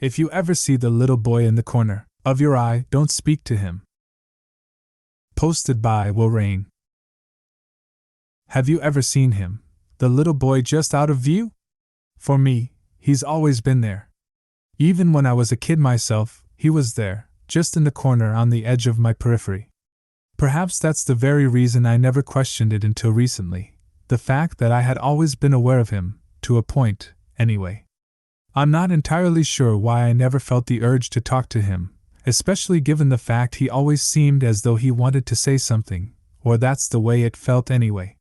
If you ever see the little boy in the corner of your eye, don't speak to him. Posted by Will Rain. Have you ever seen him, the little boy just out of view? For me, he's always been there. Even when I was a kid myself, he was there, just in the corner on the edge of my periphery. Perhaps that's the very reason I never questioned it until recently, the fact that I had always been aware of him, to a point, anyway. I'm not entirely sure why I never felt the urge to talk to him, especially given the fact he always seemed as though he wanted to say something, or that's the way it felt anyway.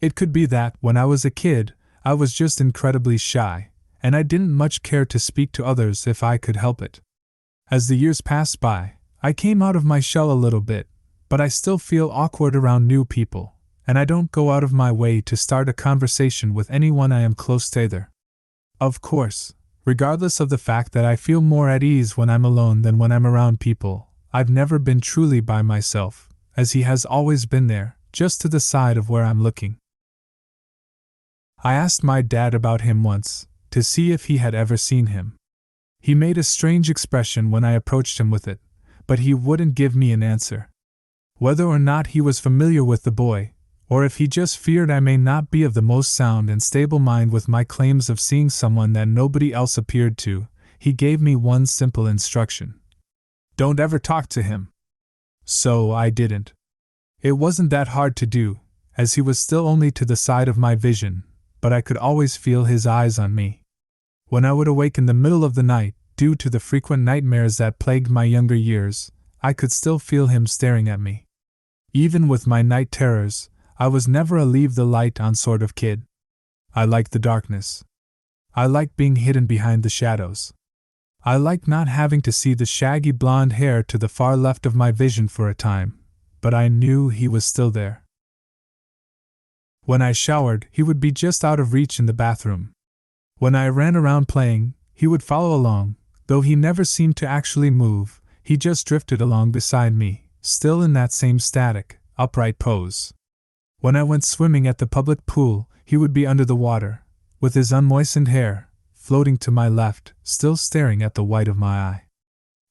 It could be that, when I was a kid, I was just incredibly shy, and I didn't much care to speak to others if I could help it. As the years passed by, I came out of my shell a little bit, but I still feel awkward around new people, and I don't go out of my way to start a conversation with anyone I am close to either. Of course, regardless of the fact that I feel more at ease when I'm alone than when I'm around people, I've never been truly by myself, as he has always been there, just to the side of where I'm looking. I asked my dad about him once, to see if he had ever seen him. He made a strange expression when I approached him with it, but he wouldn't give me an answer. Whether or not he was familiar with the boy, or if he just feared I may not be of the most sound and stable mind with my claims of seeing someone that nobody else appeared to, he gave me one simple instruction. Don't ever talk to him. So I didn't. It wasn't that hard to do, as he was still only to the side of my vision, but I could always feel his eyes on me. When I would awake in the middle of the night, due to the frequent nightmares that plagued my younger years, I could still feel him staring at me. Even with my night terrors, I was never a leave the light on sort of kid. I liked the darkness. I liked being hidden behind the shadows. I liked not having to see the shaggy blonde hair to the far left of my vision for a time, but I knew he was still there. When I showered, he would be just out of reach in the bathroom. When I ran around playing, he would follow along, though he never seemed to actually move, he just drifted along beside me, still in that same static, upright pose. When I went swimming at the public pool, he would be under the water, with his unmoistened hair, floating to my left, still staring at the white of my eye.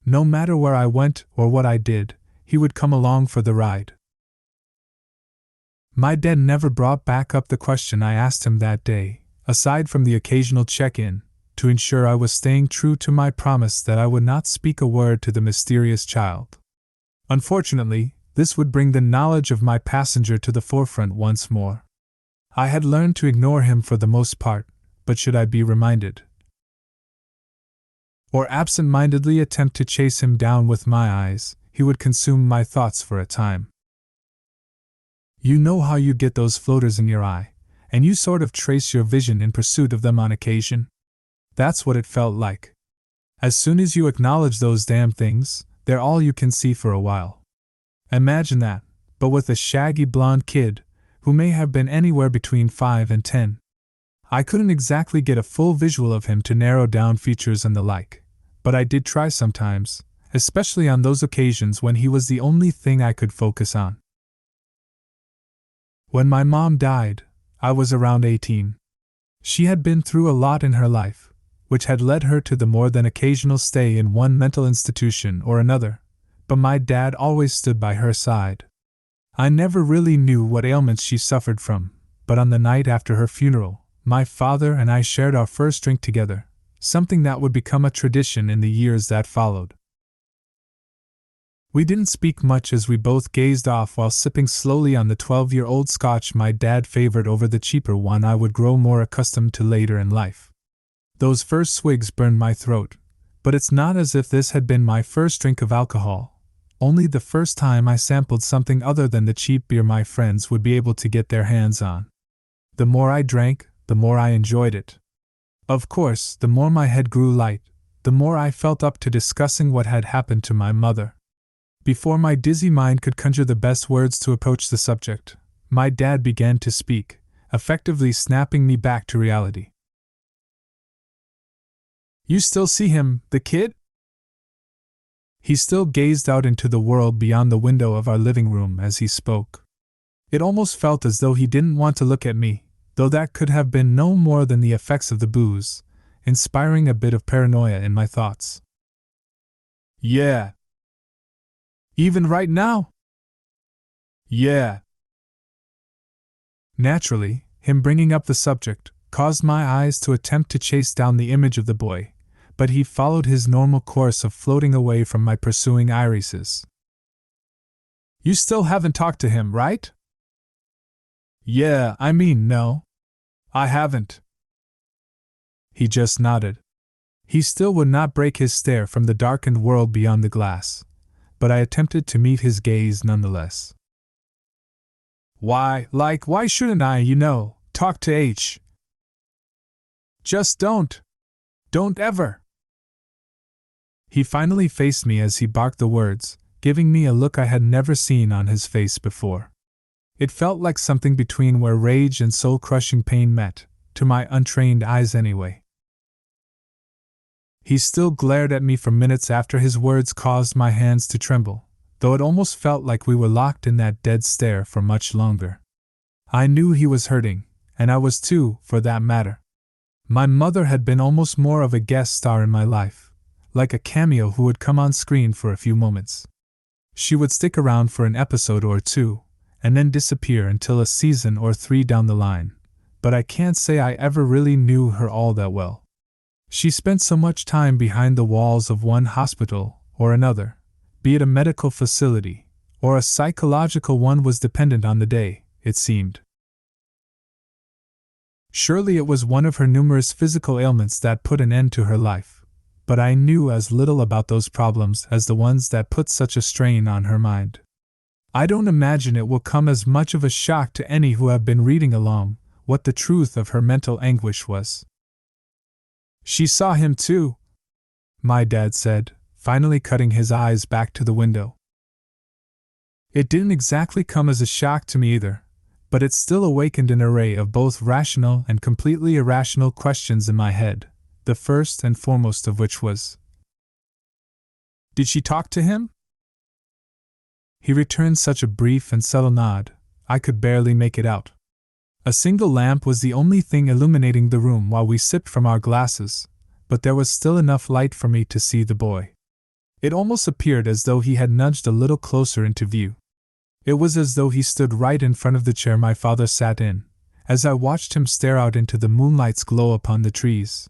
No matter where I went or what I did, he would come along for the ride. My dad never brought back up the question I asked him that day, aside from the occasional check-in, to ensure I was staying true to my promise that I would not speak a word to the mysterious child. Unfortunately, this would bring the knowledge of my passenger to the forefront once more. I had learned to ignore him for the most part, but should I be reminded? Or absent-mindedly attempt to chase him down with my eyes, he would consume my thoughts for a time. You know how you get those floaters in your eye, and you sort of trace your vision in pursuit of them on occasion? That's what it felt like. As soon as you acknowledge those damn things, they're all you can see for a while. Imagine that, but with a shaggy blonde kid, who may have been anywhere between 5 and 10. I couldn't exactly get a full visual of him to narrow down features and the like, but I did try sometimes, especially on those occasions when he was the only thing I could focus on. When my mom died, I was around 18. She had been through a lot in her life, which had led her to the more than occasional stay in one mental institution or another, but my dad always stood by her side. I never really knew what ailments she suffered from, but on the night after her funeral, my father and I shared our first drink together, something that would become a tradition in the years that followed. We didn't speak much as we both gazed off while sipping slowly on the 12-year-old scotch my dad favored over the cheaper one I would grow more accustomed to later in life. Those first swigs burned my throat, but it's not as if this had been my first drink of alcohol, only the first time I sampled something other than the cheap beer my friends would be able to get their hands on. The more I drank, the more I enjoyed it. Of course, the more my head grew light, the more I felt up to discussing what had happened to my mother. Before my dizzy mind could conjure the best words to approach the subject, my dad began to speak, effectively snapping me back to reality. You still see him, the kid? He still gazed out into the world beyond the window of our living room as he spoke. It almost felt as though he didn't want to look at me, though that could have been no more than the effects of the booze, inspiring a bit of paranoia in my thoughts. Yeah. Even right now? Yeah. Naturally, him bringing up the subject caused my eyes to attempt to chase down the image of the boy, but he followed his normal course of floating away from my pursuing irises. You still haven't talked to him, right? Yeah, no. I haven't. He just nodded. He still would not break his stare from the darkened world beyond the glass, but I attempted to meet his gaze nonetheless. Why shouldn't I, talk to H? Just don't. Don't ever. He finally faced me as he barked the words, giving me a look I had never seen on his face before. It felt like something between where rage and soul-crushing pain met, to my untrained eyes anyway. He still glared at me for minutes after his words caused my hands to tremble, though it almost felt like we were locked in that dead stare for much longer. I knew he was hurting, and I was too, for that matter. My mother had been almost more of a guest star in my life, like a cameo who would come on screen for a few moments. She would stick around for an episode or two, and then disappear until a season or 3 down the line, but I can't say I ever really knew her all that well. She spent so much time behind the walls of one hospital or another, be it a medical facility or a psychological one was dependent on the day, it seemed. Surely it was one of her numerous physical ailments that put an end to her life, but I knew as little about those problems as the ones that put such a strain on her mind. I don't imagine it will come as much of a shock to any who have been reading along what the truth of her mental anguish was. She saw him too, my dad said, finally cutting his eyes back to the window. It didn't exactly come as a shock to me either, but it still awakened an array of both rational and completely irrational questions in my head, the first and foremost of which was, did she talk to him? He returned such a brief and subtle nod, I could barely make it out. A single lamp was the only thing illuminating the room while we sipped from our glasses, but there was still enough light for me to see the boy. It almost appeared as though he had nudged a little closer into view. It was as though he stood right in front of the chair my father sat in, as I watched him stare out into the moonlight's glow upon the trees.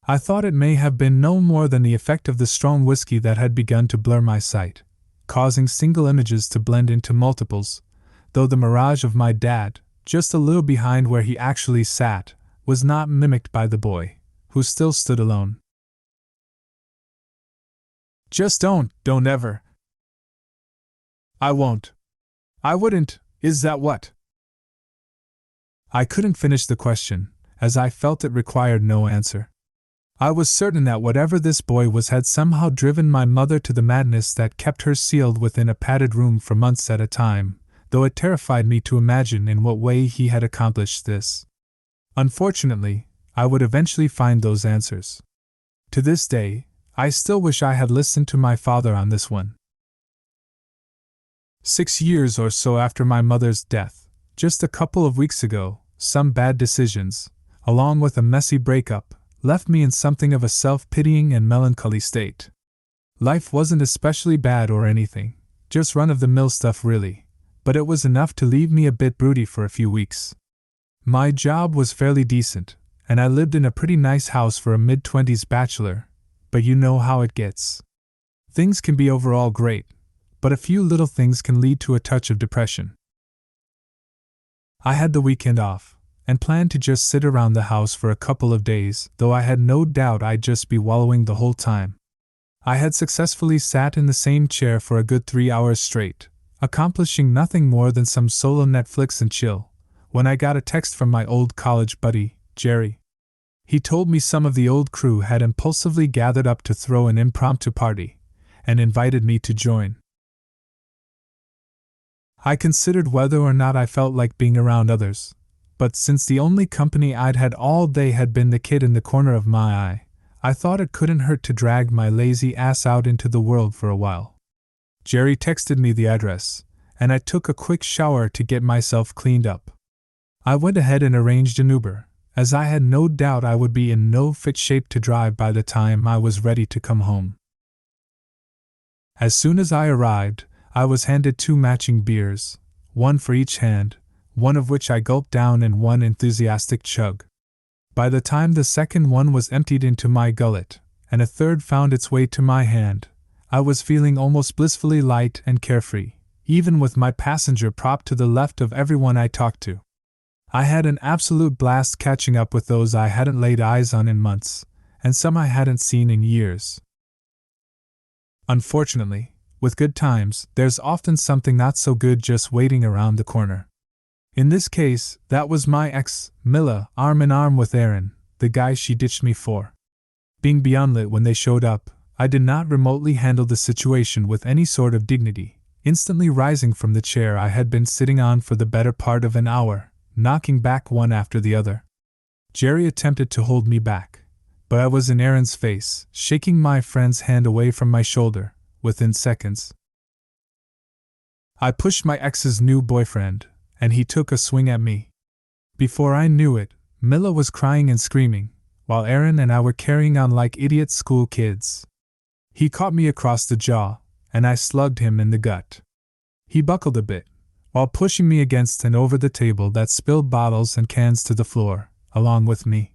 I thought it may have been no more than the effect of the strong whiskey that had begun to blur my sight, causing single images to blend into multiples, though the mirage of my dad, just a little behind where he actually sat, was not mimicked by the boy, who still stood alone. Just don't ever. I won't. I wouldn't, is that what? I couldn't finish the question, as I felt it required no answer. I was certain that whatever this boy was had somehow driven my mother to the madness that kept her sealed within a padded room for months at a time, though it terrified me to imagine in what way he had accomplished this. Unfortunately, I would eventually find those answers. To this day, I still wish I had listened to my father on this one. 6 years or so after my mother's death, just a couple of weeks ago, some bad decisions, along with a messy breakup, left me in something of a self-pitying and melancholy state. Life wasn't especially bad or anything, just run-of-the-mill stuff really, but it was enough to leave me a bit broody for a few weeks. My job was fairly decent, and I lived in a pretty nice house for a mid-20s bachelor, but you know how it gets. Things can be overall great, but a few little things can lead to a touch of depression. I had the weekend off, and planned to just sit around the house for a couple of days, though I had no doubt I'd just be wallowing the whole time. I had successfully sat in the same chair for a good 3 hours straight, accomplishing nothing more than some solo Netflix and chill, when I got a text from my old college buddy, Jerry. He told me some of the old crew had impulsively gathered up to throw an impromptu party, and invited me to join. I considered whether or not I felt like being around others, but since the only company I'd had all day had been the kid in the corner of my eye, I thought it couldn't hurt to drag my lazy ass out into the world for a while. Jerry texted me the address, and I took a quick shower to get myself cleaned up. I went ahead and arranged an Uber, as I had no doubt I would be in no fit shape to drive by the time I was ready to come home. As soon as I arrived, I was handed 2 matching beers, one for each hand, one of which I gulped down in one enthusiastic chug. By the time the second one was emptied into my gullet, and a third found its way to my hand, I was feeling almost blissfully light and carefree, even with my passenger propped to the left of everyone I talked to. I had an absolute blast catching up with those I hadn't laid eyes on in months, and some I hadn't seen in years. Unfortunately, with good times, there's often something not so good just waiting around the corner. In this case, that was my ex, Mila, arm in arm with Aaron, the guy she ditched me for. Being beyond lit when they showed up, I did not remotely handle the situation with any sort of dignity, instantly rising from the chair I had been sitting on for the better part of an hour, knocking back one after the other. Jerry attempted to hold me back, but I was in Aaron's face, shaking my friend's hand away from my shoulder, within seconds. I pushed my ex's new boyfriend, and he took a swing at me. Before I knew it, Mila was crying and screaming, while Aaron and I were carrying on like idiot school kids. He caught me across the jaw, and I slugged him in the gut. He buckled a bit, while pushing me against and over the table that spilled bottles and cans to the floor, along with me.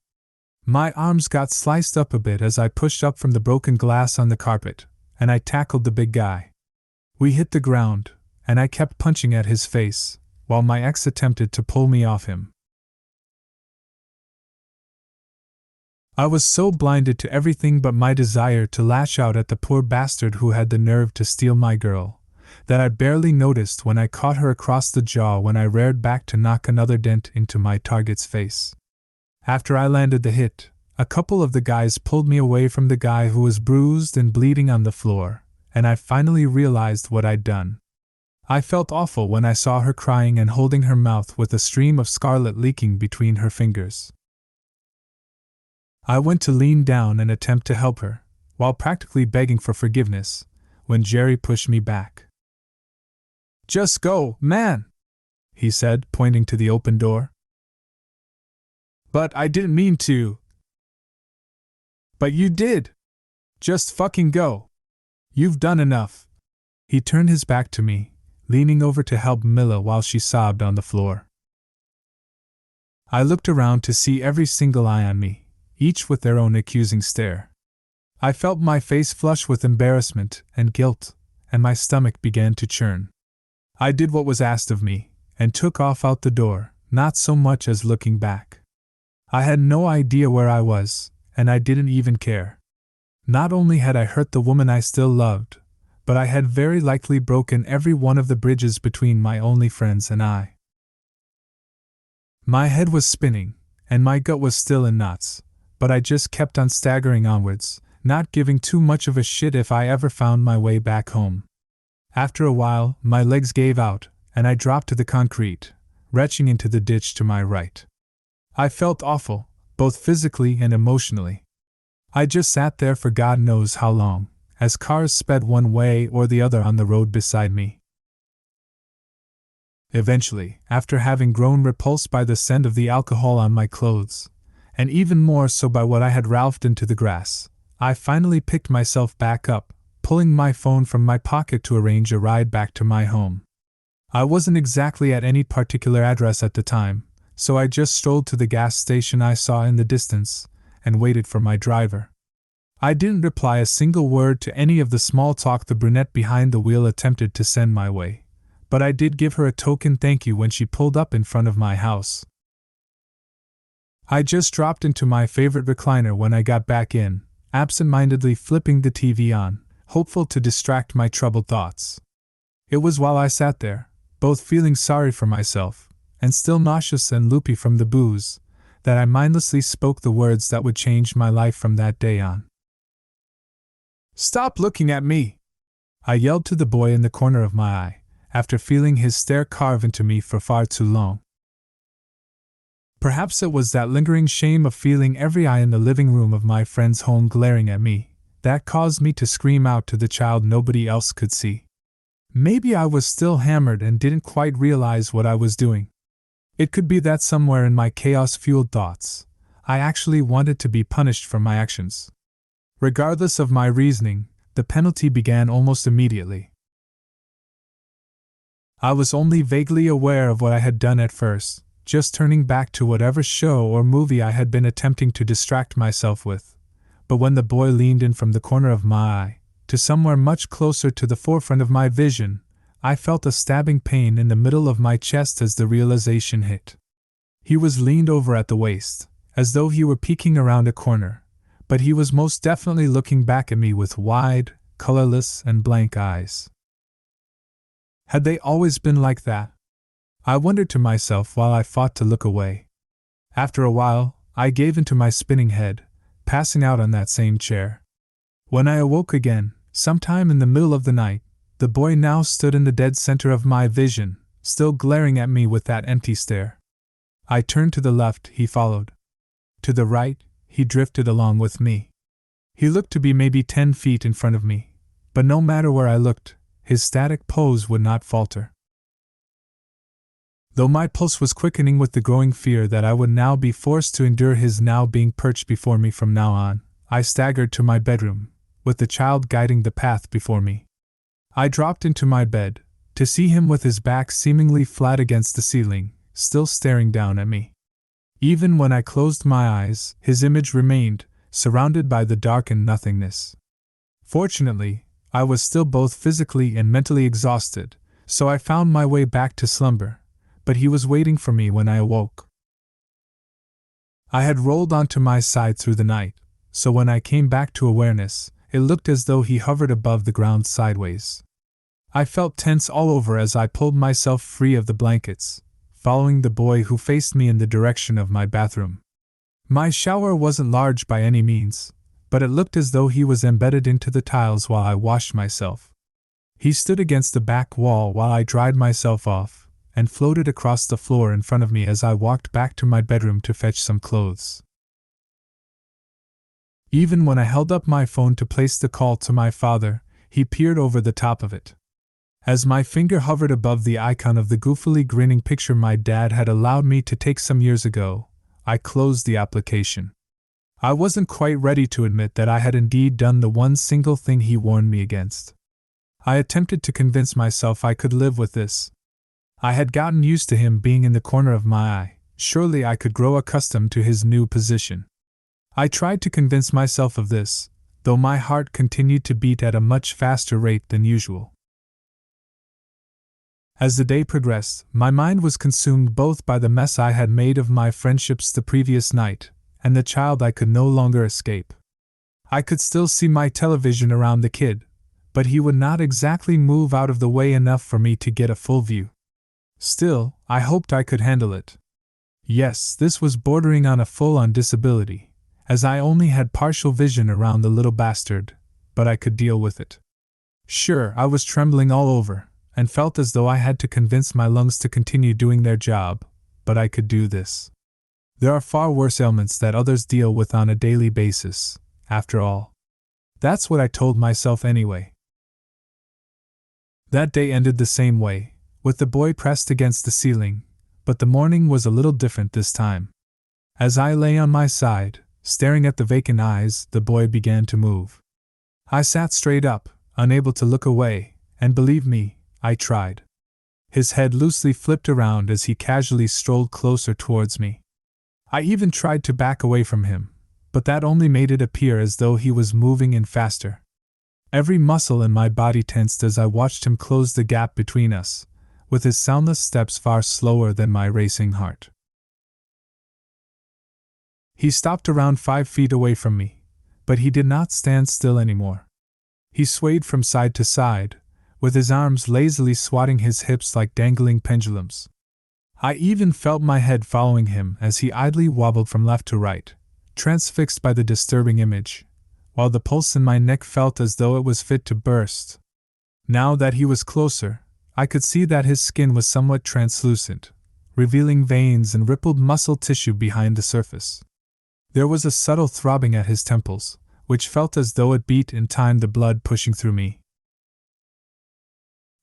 My arms got sliced up a bit as I pushed up from the broken glass on the carpet, and I tackled the big guy. We hit the ground, and I kept punching at his face, while my ex attempted to pull me off him. I was so blinded to everything but my desire to lash out at the poor bastard who had the nerve to steal my girl, that I barely noticed when I caught her across the jaw when I reared back to knock another dent into my target's face. After I landed the hit, a couple of the guys pulled me away from the guy who was bruised and bleeding on the floor, and I finally realized what I'd done. I felt awful when I saw her crying and holding her mouth with a stream of scarlet leaking between her fingers. I went to lean down and attempt to help her, while practically begging for forgiveness, when Jerry pushed me back. "Just go, man," he said, pointing to the open door. "But I didn't mean to." "But you did. Just fucking go. You've done enough." He turned his back to me, leaning over to help Mila while she sobbed on the floor. I looked around to see every single eye on me, each with their own accusing stare. I felt my face flush with embarrassment and guilt, and my stomach began to churn. I did what was asked of me, and took off out the door, not so much as looking back. I had no idea where I was, and I didn't even care. Not only had I hurt the woman I still loved, but I had very likely broken every one of the bridges between my only friends and I. My head was spinning, and my gut was still in knots, but I just kept on staggering onwards, not giving too much of a shit if I ever found my way back home. After a while, my legs gave out, and I dropped to the concrete, retching into the ditch to my right. I felt awful, both physically and emotionally. I just sat there for God knows how long, as cars sped one way or the other on the road beside me. Eventually, after having grown repulsed by the scent of the alcohol on my clothes, and even more so by what I had ralphed into the grass, I finally picked myself back up, pulling my phone from my pocket to arrange a ride back to my home. I wasn't exactly at any particular address at the time, so I just strolled to the gas station I saw in the distance, and waited for my driver. I didn't reply a single word to any of the small talk the brunette behind the wheel attempted to send my way, but I did give her a token thank you when she pulled up in front of my house. I just dropped into my favorite recliner when I got back in, absent-mindedly flipping the TV on, hopeful to distract my troubled thoughts. It was while I sat there, both feeling sorry for myself, and still nauseous and loopy from the booze, that I mindlessly spoke the words that would change my life from that day on. "Stop looking at me!" I yelled to the boy in the corner of my eye, after feeling his stare carve into me for far too long. Perhaps it was that lingering shame of feeling every eye in the living room of my friend's home glaring at me that caused me to scream out to the child nobody else could see. Maybe I was still hammered and didn't quite realize what I was doing. It could be that somewhere in my chaos-fueled thoughts, I actually wanted to be punished for my actions. Regardless of my reasoning, the penalty began almost immediately. I was only vaguely aware of what I had done at first, just turning back to whatever show or movie I had been attempting to distract myself with. But when the boy leaned in from the corner of my eye, to somewhere much closer to the forefront of my vision, I felt a stabbing pain in the middle of my chest as the realization hit. He was leaned over at the waist, as though he were peeking around a corner, but he was most definitely looking back at me with wide, colorless, and blank eyes. Had they always been like that? I wondered to myself while I fought to look away. After a while, I gave into my spinning head, passing out on that same chair. When I awoke again, sometime in the middle of the night, the boy now stood in the dead center of my vision, still glaring at me with that empty stare. I turned to the left, he followed. To the right, he drifted along with me. He looked to be maybe 10 feet in front of me, but no matter where I looked, his static pose would not falter. Though my pulse was quickening with the growing fear that I would now be forced to endure his now being perched before me from now on, I staggered to my bedroom, with the child guiding the path before me. I dropped into my bed, to see him with his back seemingly flat against the ceiling, still staring down at me. Even when I closed my eyes, his image remained, surrounded by the darkened nothingness. Fortunately, I was still both physically and mentally exhausted, so I found my way back to slumber, but he was waiting for me when I awoke. I had rolled onto my side through the night, so when I came back to awareness, it looked as though he hovered above the ground sideways. I felt tense all over as I pulled myself free of the blankets, following the boy who faced me in the direction of my bathroom. My shower wasn't large by any means, but it looked as though he was embedded into the tiles while I washed myself. He stood against the back wall while I dried myself off, and floated across the floor in front of me as I walked back to my bedroom to fetch some clothes. Even when I held up my phone to place the call to my father, he peered over the top of it. As my finger hovered above the icon of the goofily grinning picture my dad had allowed me to take some years ago, I closed the application. I wasn't quite ready to admit that I had indeed done the one single thing he warned me against. I attempted to convince myself I could live with this. I had gotten used to him being in the corner of my eye, surely I could grow accustomed to his new position. I tried to convince myself of this, though my heart continued to beat at a much faster rate than usual. As the day progressed, my mind was consumed both by the mess I had made of my friendships the previous night, and the child I could no longer escape. I could still see my television around the kid, but he would not exactly move out of the way enough for me to get a full view. Still, I hoped I could handle it. Yes, this was bordering on a full-on disability, as I only had partial vision around the little bastard, but I could deal with it. Sure, I was trembling all over, and felt as though I had to convince my lungs to continue doing their job, but I could do this. There are far worse ailments that others deal with on a daily basis, after all. That's what I told myself anyway. That day ended the same way, with the boy pressed against the ceiling, but the morning was a little different this time. As I lay on my side, staring at the vacant eyes, the boy began to move. I sat straight up, unable to look away, and believe me, I tried. His head loosely flipped around as he casually strolled closer towards me. I even tried to back away from him, but that only made it appear as though he was moving in faster. Every muscle in my body tensed as I watched him close the gap between us, with his soundless steps far slower than my racing heart. He stopped around 5 feet away from me, but he did not stand still anymore. He swayed from side to side, with his arms lazily swatting his hips like dangling pendulums. I even felt my head following him as he idly wobbled from left to right, transfixed by the disturbing image, while the pulse in my neck felt as though it was fit to burst. Now that he was closer, I could see that his skin was somewhat translucent, revealing veins and rippled muscle tissue behind the surface. There was a subtle throbbing at his temples, which felt as though it beat in time the blood pushing through me.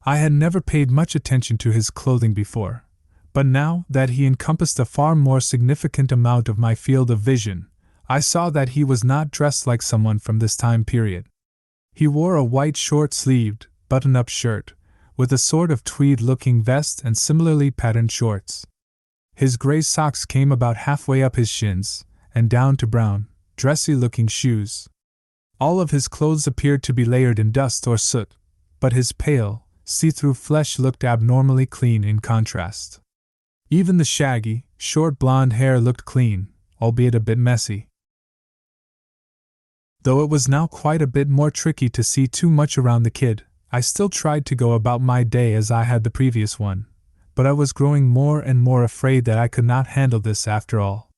I had never paid much attention to his clothing before, But now that he encompassed a far more significant amount of my field of vision, I saw that he was not dressed like someone from this time period. He wore a white short-sleeved, button-up shirt, with a sort of tweed-looking vest and similarly patterned shorts. His gray socks came about halfway up his shins, and down to brown, dressy-looking shoes. All of his clothes appeared to be layered in dust or soot, but his pale, see-through flesh looked abnormally clean in contrast. Even the shaggy, short blonde hair looked clean, albeit a bit messy. Though it was now quite a bit more tricky to see too much around the kid, I still tried to go about my day as I had the previous one, but I was growing more and more afraid that I could not handle this after all.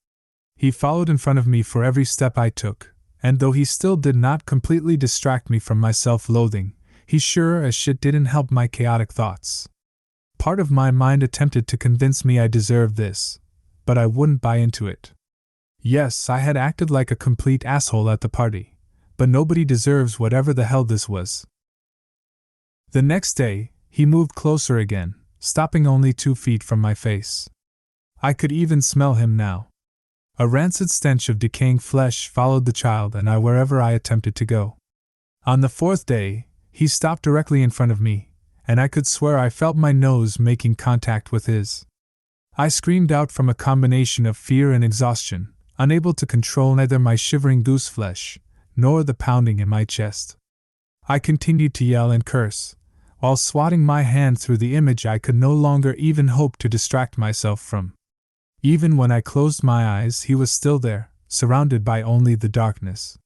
He followed in front of me for every step I took, and though he still did not completely distract me from my self-loathing, he sure as shit didn't help my chaotic thoughts. Part of my mind attempted to convince me I deserved this, but I wouldn't buy into it. Yes, I had acted like a complete asshole at the party, but nobody deserves whatever the hell this was. The next day, he moved closer again, stopping only 2 feet from my face. I could even smell him now. A rancid stench of decaying flesh followed the child and I wherever I attempted to go. On the 4th day, he stopped directly in front of me, and I could swear I felt my nose making contact with his. I screamed out from a combination of fear and exhaustion, unable to control neither my shivering goose flesh, nor the pounding in my chest. I continued to yell and curse, while swatting my hand through the image I could no longer even hope to distract myself from. Even when I closed my eyes, he was still there, surrounded by only the darkness.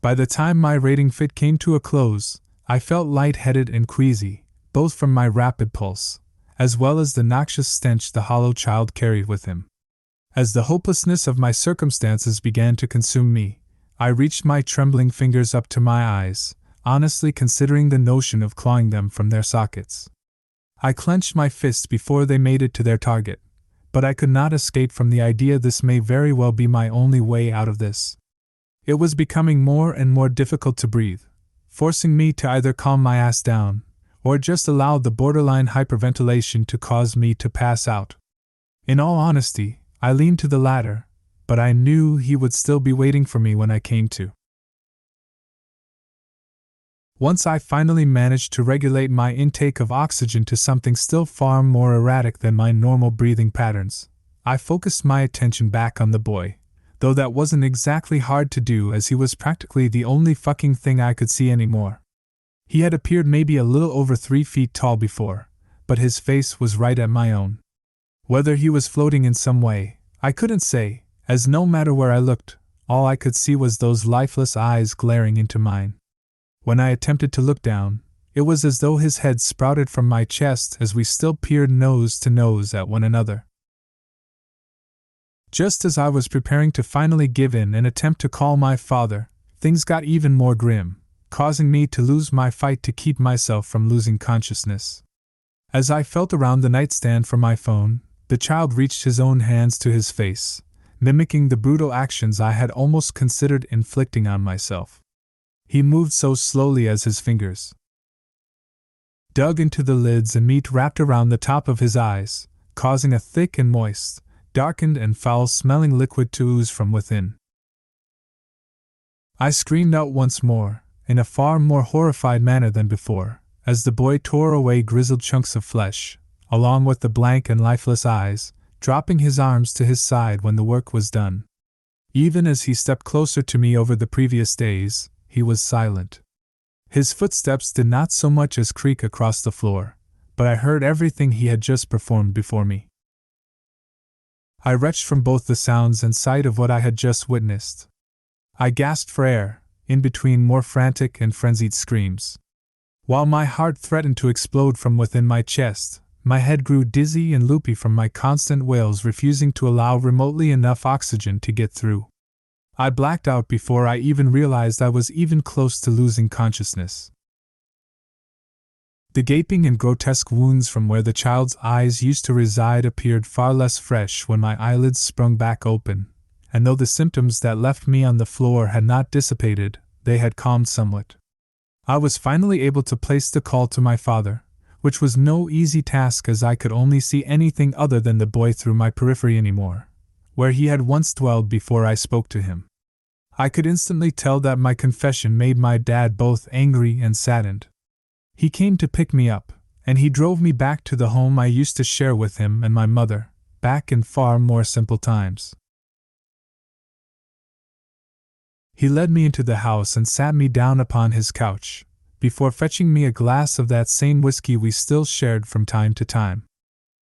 By the time my raiding fit came to a close, I felt lightheaded and queasy, both from my rapid pulse, as well as the noxious stench the hollow child carried with him. As the hopelessness of my circumstances began to consume me, I reached my trembling fingers up to my eyes, honestly considering the notion of clawing them from their sockets. I clenched my fists before they made it to their target, but I could not escape from the idea this may very well be my only way out of this. It was becoming more and more difficult to breathe, forcing me to either calm my ass down, or just allow the borderline hyperventilation to cause me to pass out. In all honesty, I leaned to the latter, but I knew he would still be waiting for me when I came to. Once I finally managed to regulate my intake of oxygen to something still far more erratic than my normal breathing patterns, I focused my attention back on the boy, though that wasn't exactly hard to do as he was practically the only fucking thing I could see anymore. He had appeared maybe a little over 3 feet tall before, but his face was right at my own. Whether he was floating in some way, I couldn't say, as no matter where I looked, all I could see was those lifeless eyes glaring into mine. When I attempted to look down, it was as though his head sprouted from my chest as we still peered nose to nose at one another. Just as I was preparing to finally give in and attempt to call my father, things got even more grim, causing me to lose my fight to keep myself from losing consciousness. As I felt around the nightstand for my phone, the child reached his own hands to his face, mimicking the brutal actions I had almost considered inflicting on myself. He moved so slowly as his fingers dug into the lids and meat wrapped around the top of his eyes, causing a thick and moist, darkened and foul-smelling liquid to ooze from within. I screamed out once more, in a far more horrified manner than before, as the boy tore away grizzled chunks of flesh, along with the blank and lifeless eyes, dropping his arms to his side when the work was done. Even as he stepped closer to me over the previous days, he was silent. His footsteps did not so much as creak across the floor, but I heard everything he had just performed before me. I retched from both the sounds and sight of what I had just witnessed. I gasped for air, in between more frantic and frenzied screams. While my heart threatened to explode from within my chest, my head grew dizzy and loopy from my constant wails refusing to allow remotely enough oxygen to get through. I blacked out before I even realized I was even close to losing consciousness. The gaping and grotesque wounds from where the child's eyes used to reside appeared far less fresh when my eyelids sprung back open, and though the symptoms that left me on the floor had not dissipated, they had calmed somewhat. I was finally able to place the call to my father, which was no easy task as I could only see anything other than the boy through my periphery anymore, where he had once dwelled before I spoke to him. I could instantly tell that my confession made my dad both angry and saddened. He came to pick me up, and he drove me back to the home I used to share with him and my mother, back in far more simple times. He led me into the house and sat me down upon his couch, before fetching me a glass of that same whiskey we still shared from time to time.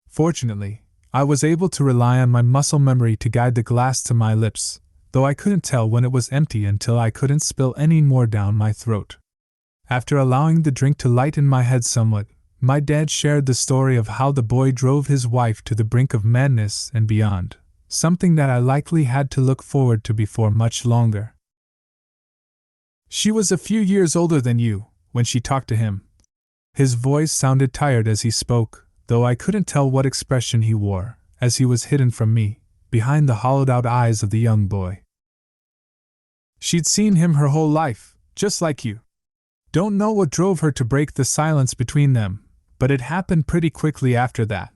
Fortunately, I was able to rely on my muscle memory to guide the glass to my lips, though I couldn't tell when it was empty until I couldn't spill any more down my throat. After allowing the drink to lighten my head somewhat, my dad shared the story of how the boy drove his wife to the brink of madness and beyond, something that I likely had to look forward to before much longer. She was a few years older than you, when she talked to him. His voice sounded tired as he spoke, though I couldn't tell what expression he wore, as he was hidden from me, behind the hollowed-out eyes of the young boy. She'd seen him her whole life, just like you. Don't know what drove her to break the silence between them, but it happened pretty quickly after that.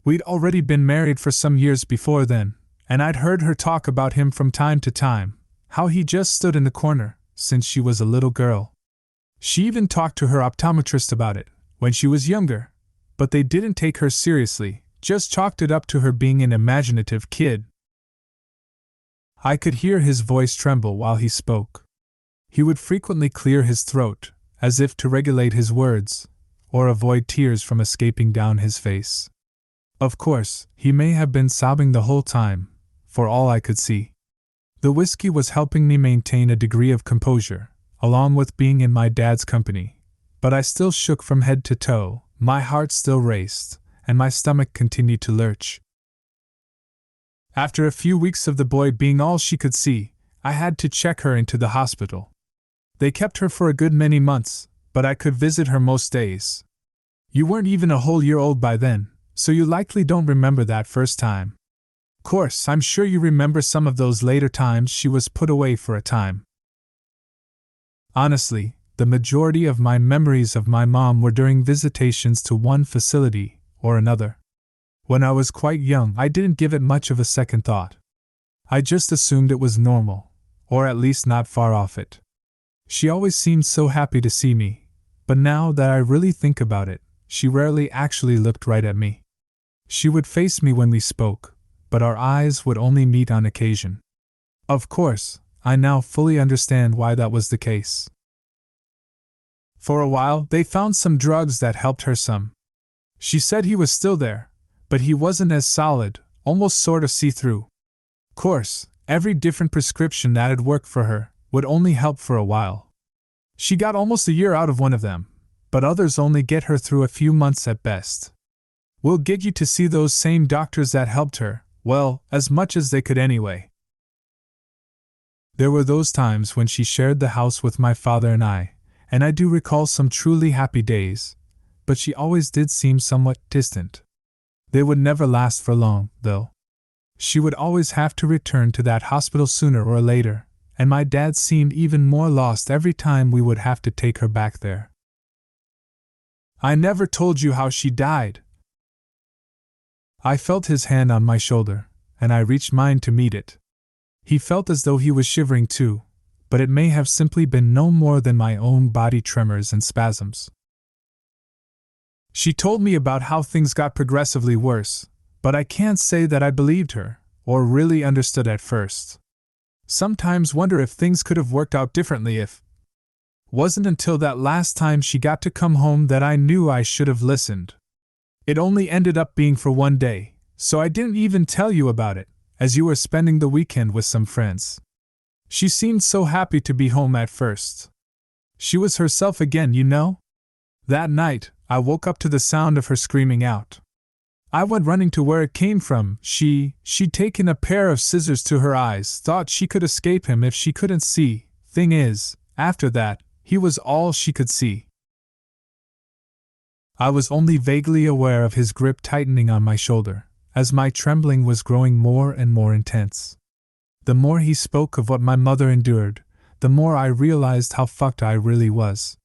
We'd already been married for some years before then, and I'd heard her talk about him from time to time, how he just stood in the corner, since she was a little girl. She even talked to her optometrist about it, when she was younger, but they didn't take her seriously, just chalked it up to her being an imaginative kid. I could hear his voice tremble while he spoke. He would frequently clear his throat, as if to regulate his words, or avoid tears from escaping down his face. Of course, he may have been sobbing the whole time, for all I could see. The whiskey was helping me maintain a degree of composure, along with being in my dad's company, but I still shook from head to toe, my heart still raced, and my stomach continued to lurch. After a few weeks of the boy being all she could see, I had to check her into the hospital. They kept her for a good many months, but I could visit her most days. You weren't even a whole year old by then, so you likely don't remember that first time. Course, I'm sure you remember some of those later times she was put away for a time. Honestly, the majority of my memories of my mom were during visitations to one facility or another. When I was quite young, I didn't give it much of a second thought. I just assumed it was normal, or at least not far off it. She always seemed so happy to see me, but now that I really think about it, she rarely actually looked right at me. She would face me when we spoke, but our eyes would only meet on occasion. Of course, I now fully understand why that was the case. For a while, they found some drugs that helped her some. She said he was still there, but he wasn't as solid, almost sort of see-through. Course, every different prescription that'd work for her would only help for a while. She got almost a year out of one of them, but others only get her through a few months at best. We'll get you to see those same doctors that helped her, well, as much as they could anyway. There were those times when she shared the house with my father and I do recall some truly happy days, but she always did seem somewhat distant. They would never last for long, though. She would always have to return to that hospital sooner or later, and my dad seemed even more lost every time we would have to take her back there. I never told you how she died. I felt his hand on my shoulder, and I reached mine to meet it. He felt as though he was shivering too, but it may have simply been no more than my own body tremors and spasms. She told me about how things got progressively worse, but I can't say that I believed her, or really understood at first. Sometimes wonder if things could have worked out differently if. Wasn't until that last time she got to come home that I knew I should have listened. It only ended up being for one day, so I didn't even tell you about it, as you were spending the weekend with some friends. She seemed so happy to be home at first. She was herself again, you know? That night, I woke up to the sound of her screaming out. I went running to where it came from. She'd taken a pair of scissors to her eyes, thought she could escape him if she couldn't see. Thing is, after that, he was all she could see. I was only vaguely aware of his grip tightening on my shoulder, as my trembling was growing more and more intense. The more he spoke of what my mother endured, the more I realized how fucked I really was.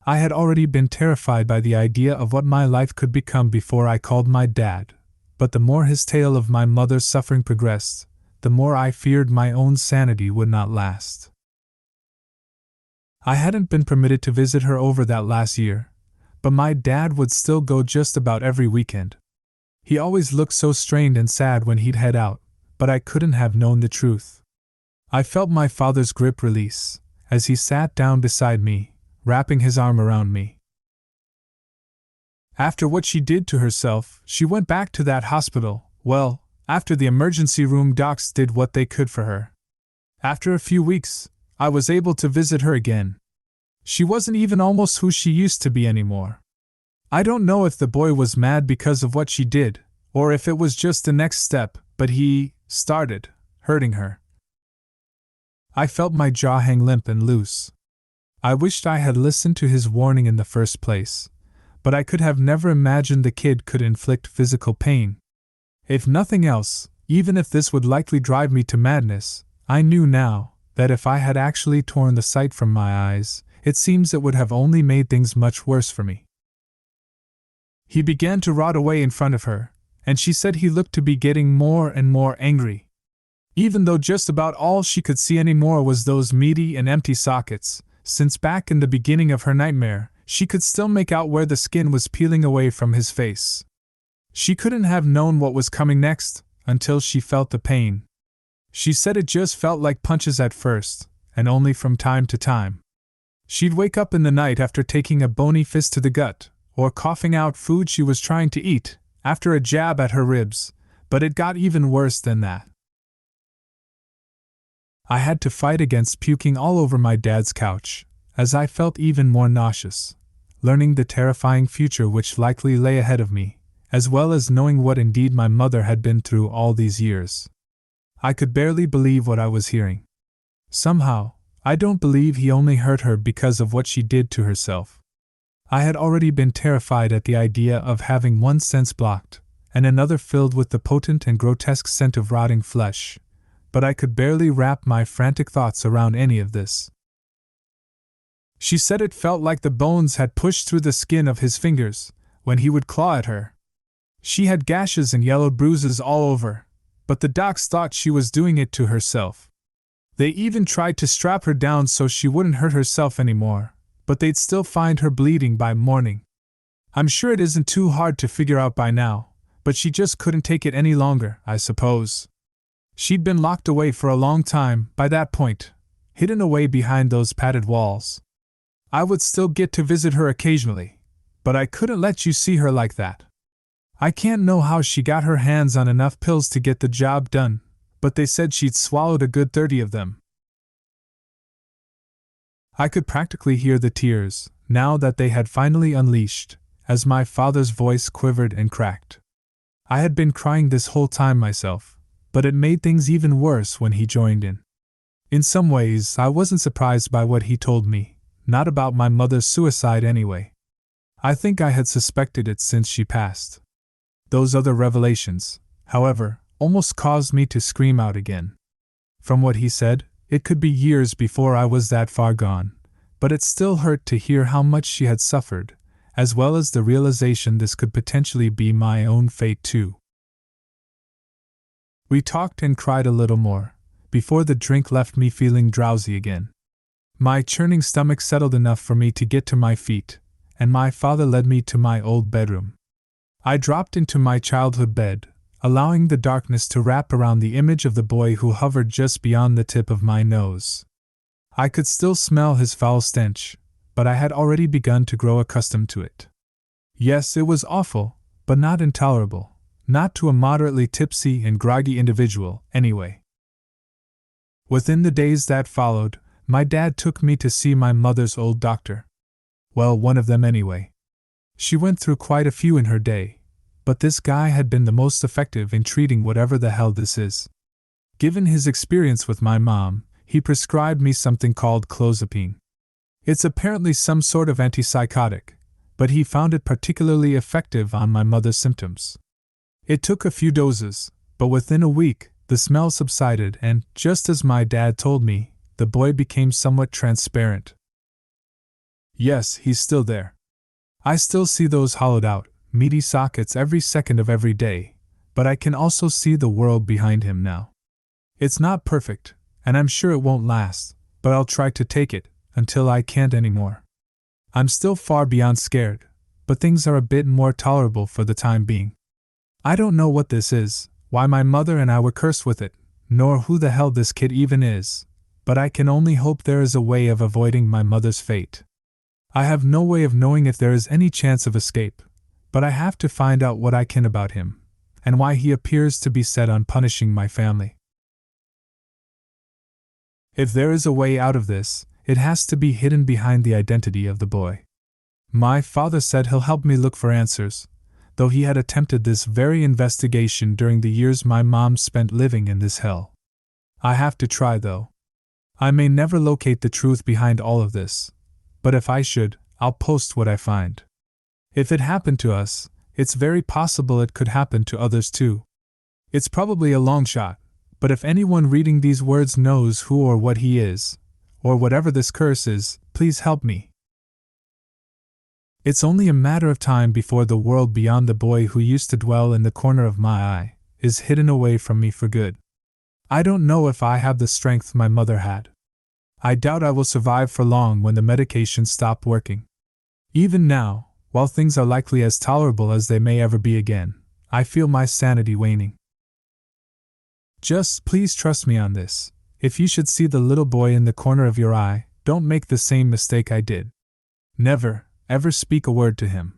I had already been terrified by the idea of what my life could become before I called my dad, but the more his tale of my mother's suffering progressed, the more I feared my own sanity would not last. I hadn't been permitted to visit her over that last year, but my dad would still go just about every weekend. He always looked so strained and sad when he'd head out, but I couldn't have known the truth. I felt my father's grip release as he sat down beside me, wrapping his arm around me. After what she did to herself, she went back to that hospital. Well, after the emergency room docs did what they could for her. After a few weeks, I was able to visit her again. She wasn't even almost who she used to be anymore. I don't know if the boy was mad because of what she did, or if it was just the next step, but he started hurting her. I felt my jaw hang limp and loose. I wished I had listened to his warning in the first place, but I could have never imagined the kid could inflict physical pain. If nothing else, even if this would likely drive me to madness, I knew now that if I had actually torn the sight from my eyes, it seems it would have only made things much worse for me. He began to rot away in front of her, and she said he looked to be getting more and more angry. Even though just about all she could see anymore was those meaty and empty sockets, since back in the beginning of her nightmare, she could still make out where the skin was peeling away from his face. She couldn't have known what was coming next, until she felt the pain. She said it just felt like punches at first, and only from time to time. She'd wake up in the night after taking a bony fist to the gut, or coughing out food she was trying to eat, after a jab at her ribs, but it got even worse than that. I had to fight against puking all over my dad's couch, as I felt even more nauseous, learning the terrifying future which likely lay ahead of me, as well as knowing what indeed my mother had been through all these years. I could barely believe what I was hearing. Somehow, I don't believe he only hurt her because of what she did to herself. I had already been terrified at the idea of having one sense blocked, and another filled with the potent and grotesque scent of rotting flesh, but I could barely wrap my frantic thoughts around any of this. She said it felt like the bones had pushed through the skin of his fingers when he would claw at her. She had gashes and yellow bruises all over, but the docs thought she was doing it to herself. They even tried to strap her down so she wouldn't hurt herself anymore, but they'd still find her bleeding by morning. I'm sure it isn't too hard to figure out by now, but she just couldn't take it any longer, I suppose. She'd been locked away for a long time by that point, hidden away behind those padded walls. I would still get to visit her occasionally, but I couldn't let you see her like that. I can't know how she got her hands on enough pills to get the job done, but they said she'd swallowed a good 30 of them. I could practically hear the tears, now that they had finally unleashed, as my father's voice quivered and cracked. I had been crying this whole time myself, but it made things even worse when he joined in. In some ways, I wasn't surprised by what he told me, not about my mother's suicide anyway. I think I had suspected it since she passed. Those other revelations, however, almost caused me to scream out again. From what he said, it could be years before I was that far gone, but it still hurt to hear how much she had suffered, as well as the realization this could potentially be my own fate too. We talked and cried a little more, before the drink left me feeling drowsy again. My churning stomach settled enough for me to get to my feet, and my father led me to my old bedroom. I dropped into my childhood bed, allowing the darkness to wrap around the image of the boy who hovered just beyond the tip of my nose. I could still smell his foul stench, but I had already begun to grow accustomed to it. Yes, it was awful, but not intolerable, not to a moderately tipsy and groggy individual, anyway. Within the days that followed, my dad took me to see my mother's old doctor. Well, one of them anyway. She went through quite a few in her day, but this guy had been the most effective in treating whatever the hell this is. Given his experience with my mom, he prescribed me something called clozapine. It's apparently some sort of antipsychotic, but he found it particularly effective on my mother's symptoms. It took a few doses, but within a week, the smell subsided and, just as my dad told me, the boy became somewhat transparent. Yes, he's still there. I still see those hollowed out, meaty sockets every second of every day, but I can also see the world behind him now. It's not perfect, and I'm sure it won't last, but I'll try to take it, until I can't anymore. I'm still far beyond scared, but things are a bit more tolerable for the time being. I don't know what this is, why my mother and I were cursed with it, nor who the hell this kid even is, but I can only hope there is a way of avoiding my mother's fate. I have no way of knowing if there is any chance of escape, but I have to find out what I can about him, and why he appears to be set on punishing my family. If there is a way out of this, it has to be hidden behind the identity of the boy. My father said he'll help me look for answers, though he had attempted this very investigation during the years my mom spent living in this hell. I have to try, though. I may never locate the truth behind all of this, but if I should, I'll post what I find. If it happened to us, it's very possible it could happen to others too. It's probably a long shot, but if anyone reading these words knows who or what he is, or whatever this curse is, please help me. It's only a matter of time before the world beyond the boy who used to dwell in the corner of my eye is hidden away from me for good. I don't know if I have the strength my mother had. I doubt I will survive for long when the medication stops working. Even now, while things are likely as tolerable as they may ever be again, I feel my sanity waning. Just please trust me on this. If you should see the little boy in the corner of your eye, don't make the same mistake I did. Never, ever speak a word to him.